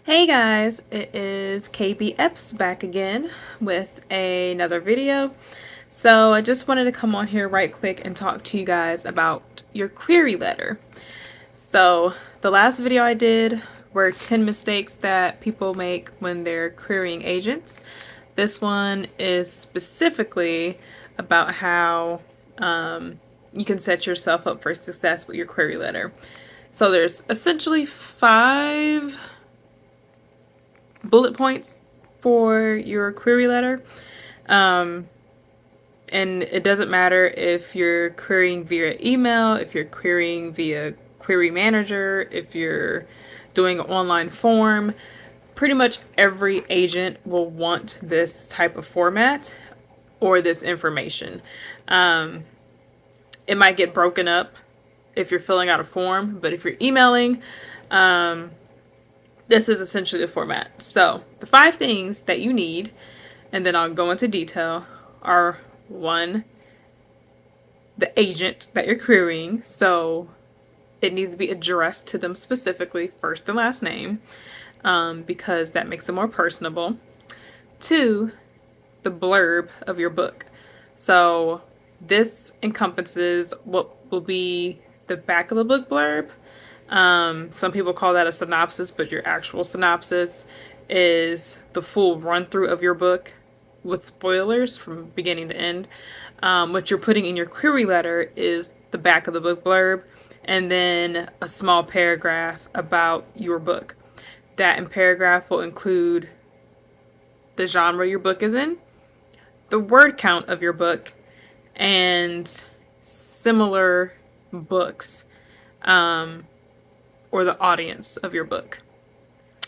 Hey guys, it is KB Epps back again with another video. So I just wanted to come on here right quick and talk to you guys about your query letter. So the last video I did were 10 mistakes that people make when they're querying agents. This one is specifically about how you can set yourself up for success with your query letter. So there's essentially 5 bullet points for your query letter. And it doesn't matter if you're querying via email, if you're querying via query manager, if you're doing an online form. Pretty much every agent will want this type of format or this information. It might get broken up if you're filling out a form, but if you're emailing, this is essentially the format. So the 5 things that you need, and then I'll go into detail, are 1, the agent that you're querying. So it needs to be addressed to them specifically, first and last name, because that makes it more personable. 2, the blurb of your book. So this encompasses what will be the back of the book blurb. Some people call that a synopsis, but your actual synopsis is the full run through of your book with spoilers from beginning to end. What you're putting in your query letter is the back of the book blurb and then a small paragraph about your book. That in paragraph will include the genre your book is in, the word count of your book, and similar books. Or the audience of your book.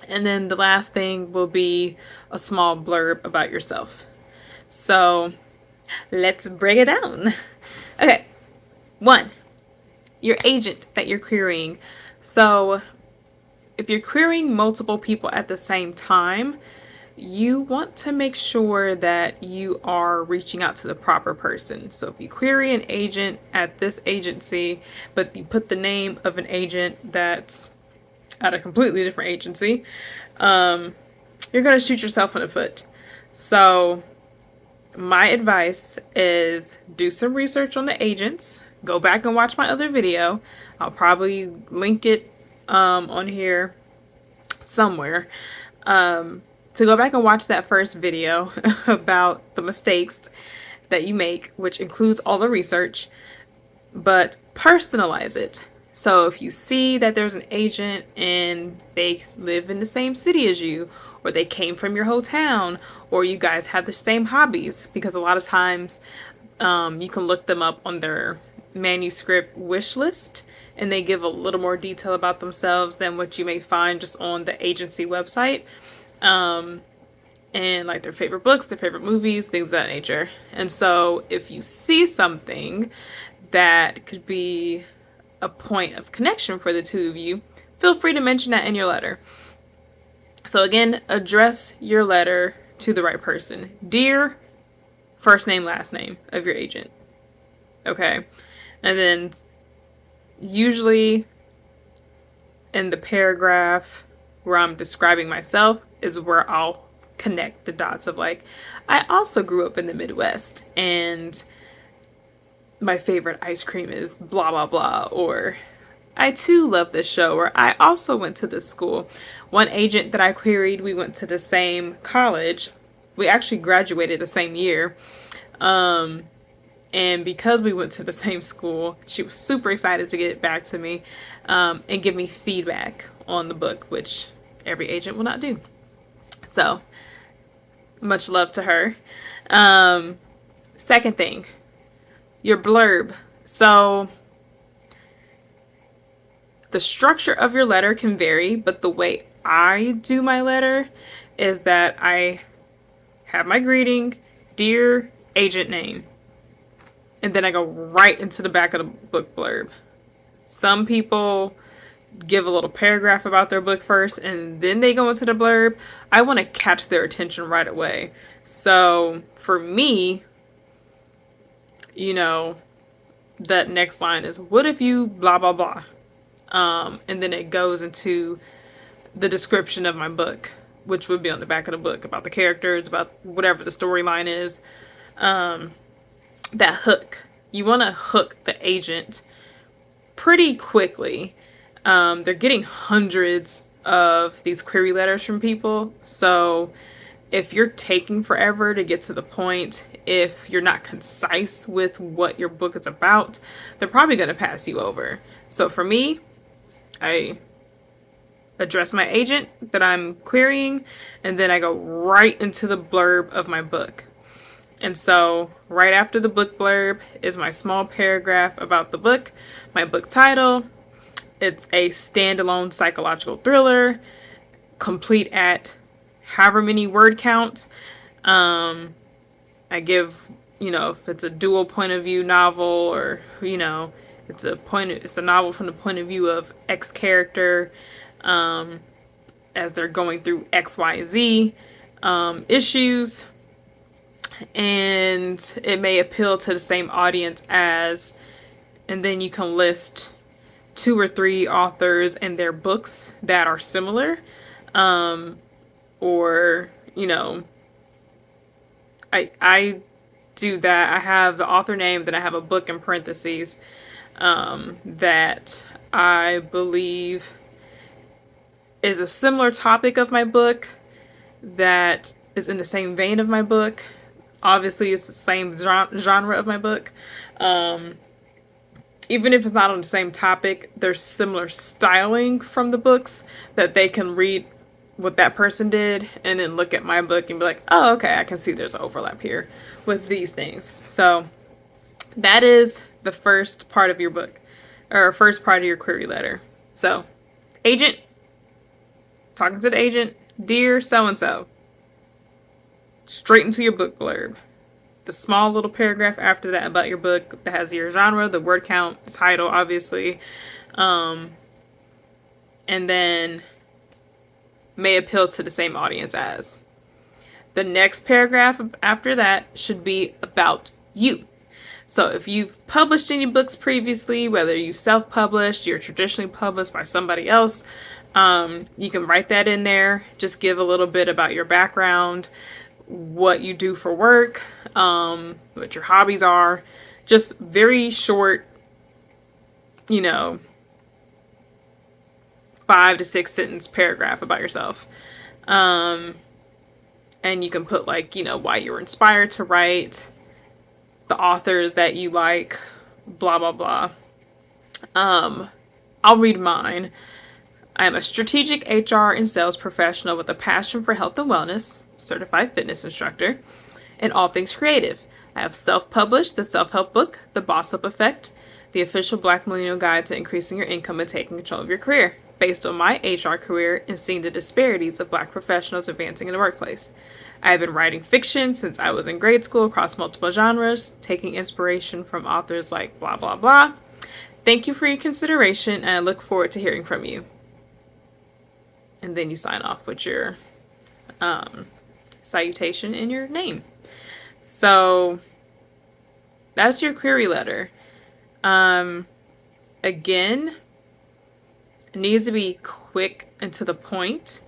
And then the last thing will be a small blurb about yourself. So let's break it down. Okay, 1, your agent that you're querying. So if you're querying multiple people at the same time, you want to make sure that you are reaching out to the proper person. So if you query an agent at this agency, but you put the name of an agent that's at a completely different agency, you're going to shoot yourself in the foot. So my advice is do some research on the agents. Go back and watch my other video. I'll probably link it on here somewhere. To go back and watch that first video about the mistakes that you make, which includes all the research, but personalize it. So if you see that there's an agent and they live in the same city as you, or they came from your hometown, or you guys have the same hobbies, because a lot of times you can look them up on their manuscript wish list and they give a little more detail about themselves than what you may find just on the agency website. And like their favorite books, their favorite movies, things of that nature. And so if you see something that could be a point of connection for the two of you, feel free to mention that in your letter. So again, address your letter to the right person. Dear first name, last name of your agent. Okay. And then usually in the paragraph where I'm describing myself is where I'll connect the dots of like, I also grew up in the Midwest and my favorite ice cream is blah blah blah, or I too love this show, or I also went to this school. One agent that I queried, we went to the same college. We actually graduated the same year. And because we went to the same school, she was super excited to get back to me and give me feedback on the book, which every agent will not do. So much love to her. Second thing, your blurb. So the structure of your letter can vary, but the way I do my letter is that I have my greeting, dear agent name, and then I go right into the back of the book blurb. Some people give a little paragraph about their book first and then they go into the blurb. I want to catch their attention right away. So for me, that next line is, what if you blah blah blah, and then it goes into the description of my book, which would be on the back of the book, about the characters, about whatever the storyline is. That hook. You want to hook the agent pretty quickly. They're getting hundreds of these query letters from people. So if you're taking forever to get to the point, if you're not concise with what your book is about, they're probably going to pass you over. So for me, I address my agent that I'm querying, and then I go right into the blurb of my book. And so right after the book blurb is my small paragraph about the book, my book title. It's a standalone psychological thriller, complete at however many word count. I give, if it's a dual point of view novel, or, it's a novel from the point of view of X character, as they're going through XYZ issues. And it may appeal to the same audience as, and then you can list 2 or 3 authors and their books that are similar. Or, I do that. I have the author name, then I have a book in parentheses that I believe is a similar topic of my book, that is in the same vein of my book. Obviously, it's the same genre of my book. Even if it's not on the same topic, there's similar styling from the books that they can read what that person did and then look at my book and be like, oh, okay, I can see there's an overlap here with these things. So that is the first part of your book, or first part of your query letter. So, agent, talking to the agent, dear so-and-so, straight into your book blurb. The small little paragraph after that about your book that has your genre, the word count, the title, obviously. And then may appeal to the same audience as. The next paragraph after that should be about you. So if you've published any books previously, whether you self-published, you're traditionally published by somebody else, you can write that in there. Just give a little bit about your background, what you do for work, what your hobbies are. Just very short, 5 to 6 sentence paragraph about yourself. And you can put why you were inspired to write, the authors that you like, blah, blah, blah. I'll read mine. I am a strategic HR and sales professional with a passion for health and wellness, certified fitness instructor, and all things creative. I have self-published the self-help book, The Boss Up Effect, the official Black Millennial Guide to Increasing Your Income and Taking Control of Your Career, based on my HR career and seeing the disparities of Black professionals advancing in the workplace. I have been writing fiction since I was in grade school across multiple genres, taking inspiration from authors like blah, blah, blah. Thank you for your consideration, and I look forward to hearing from you. And then you sign off with your salutation and your name. So that's your query letter. Again, it needs to be quick and to the point.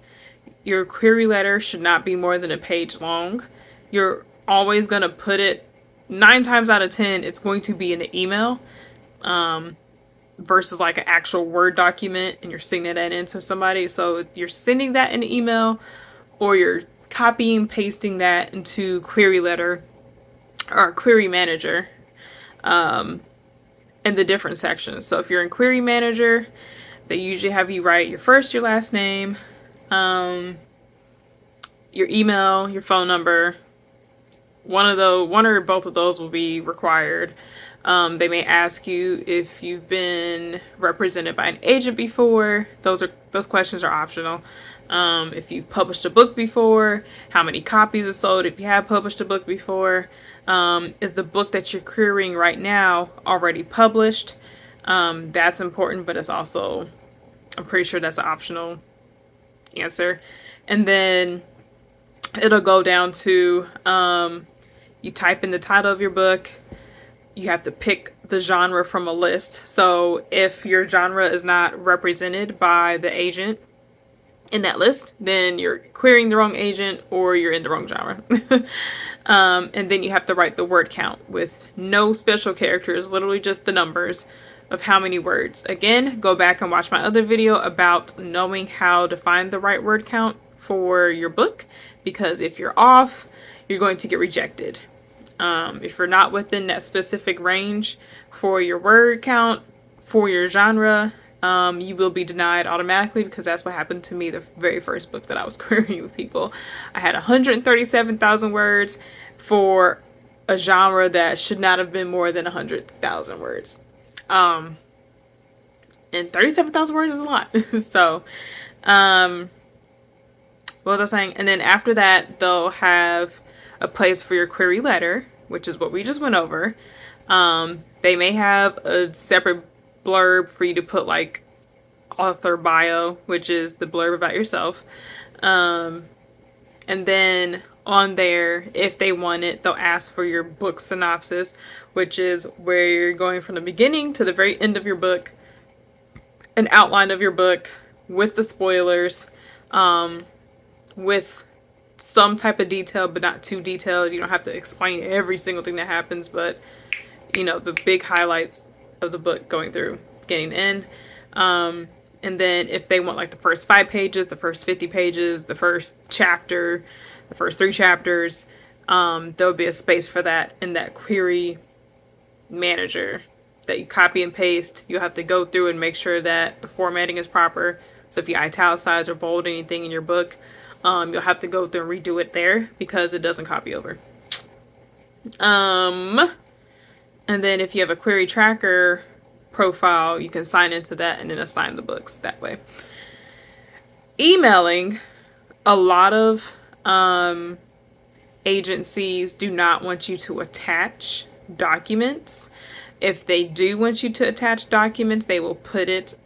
Your query letter should not be more than a page long. You're always going to put it, 9 times out of 10, it's going to be in an email versus like an actual Word document and you're sending that into somebody. So you're sending that in an email, or you're copying, pasting that into query letter or query manager in the different sections. So if you're in query manager, they usually have you write your first, your last name, your email, your phone number. One or both of those will be required. They may ask you if you've been represented by an agent before. Those questions are optional. If you've published a book before, how many copies are sold if you have published a book before. Is the book that you're querying right now already published? That's important, but it's also, I'm pretty sure that's an optional answer. And then it'll go down to, you type in the title of your book. You have to pick the genre from a list. So if your genre is not represented by the agent, in that list, then you're querying the wrong agent or you're in the wrong genre. And then you have to write the word count with no special characters, literally just the numbers of how many words. Again, go back and watch my other video about knowing how to find the right word count for your book, because if you're off, you're going to get rejected. If you're not within that specific range for your word count, for your genre, you will be denied automatically, because that's what happened to me the very first book that I was querying with people. I had 137,000 words for a genre that should not have been more than 100,000 words. And 37,000 words is a lot. So, what was I saying? And then after that, they'll have a place for your query letter, which is what we just went over. They may have a separate blurb for you to put like author bio, which is the blurb about yourself. And then on there, if they want it, they'll ask for your book synopsis, which is where you're going from the beginning to the very end of your book, an outline of your book with the spoilers, with some type of detail, but not too detailed. You don't have to explain every single thing that happens, but you know, the big highlights of the book going through, getting in. And then if they want like the first 5 pages, the first 50 pages, the first chapter, the first 3 chapters, there'll be a space for that in that query manager that you copy and paste. You'll have to go through and make sure that the formatting is proper. So if you italicize or bold anything in your book, you'll have to go through and redo it there because it doesn't copy over. And then if you have a query tracker profile, you can sign into that and then assign the books that way. Emailing, a lot of agencies do not want you to attach documents. If they do want you to attach documents, they will put it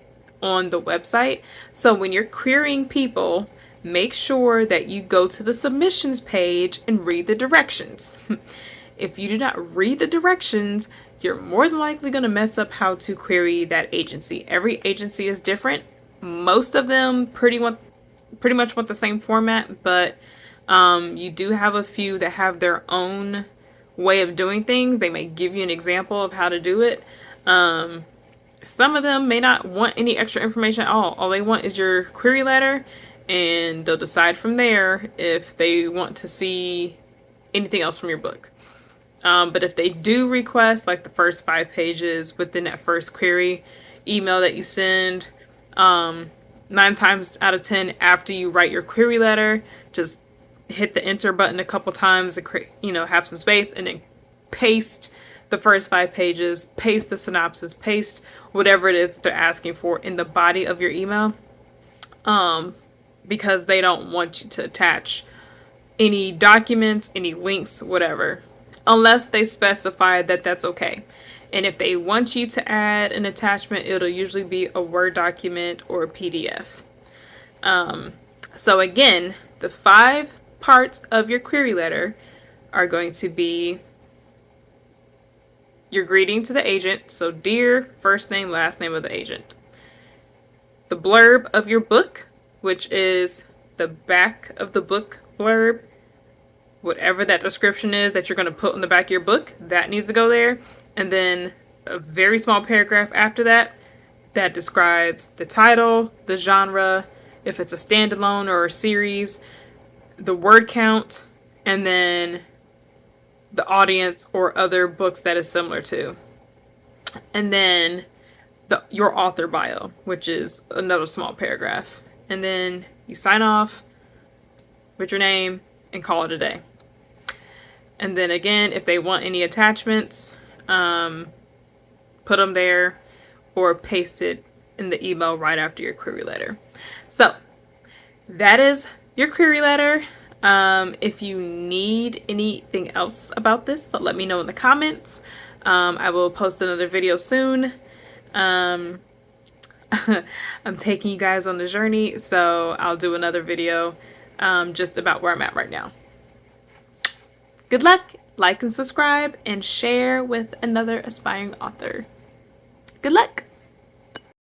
on the website. So when you're querying people, make sure that you go to the submissions page and read the directions. If you do not read the directions, you're more than likely going to mess up how to query that agency. Every agency is different. Most of them pretty much want the same format, but you do have a few that have their own way of doing things. They may give you an example of how to do it. Some of them may not want any extra information at all. All they want is your query letter, and they'll decide from there if they want to see anything else from your book. But if they do request like the first 5 pages within that first query email that you send, 9 times out of 10 after you write your query letter, just hit the enter button a couple times to have some space, and then paste the first 5 pages, paste the synopsis, paste whatever it is that they're asking for in the body of your email, because they don't want you to attach any documents, any links, whatever, unless they specify that that's okay. And if they want you to add an attachment, it'll usually be a Word document or a PDF. So again, the 5 parts of your query letter are going to be your greeting to the agent. So dear, first name, last name of the agent. The blurb of your book, which is the back of the book blurb. Whatever that description is that you're going to put on the back of your book, that needs to go there. And then a very small paragraph after that that describes the title, the genre, if it's a standalone or a series, the word count, and then the audience or other books that is similar to. And then your author bio, which is another small paragraph. And then you sign off with your name and call it a day. And then again, if they want any attachments, put them there or paste it in the email right after your query letter. So that is your query letter. If you need anything else about this, let me know in the comments. I will post another video soon. I'm taking you guys on the journey, so I'll do another video just about where I'm at right now. Good luck, like and subscribe, and share with another aspiring author. Good luck!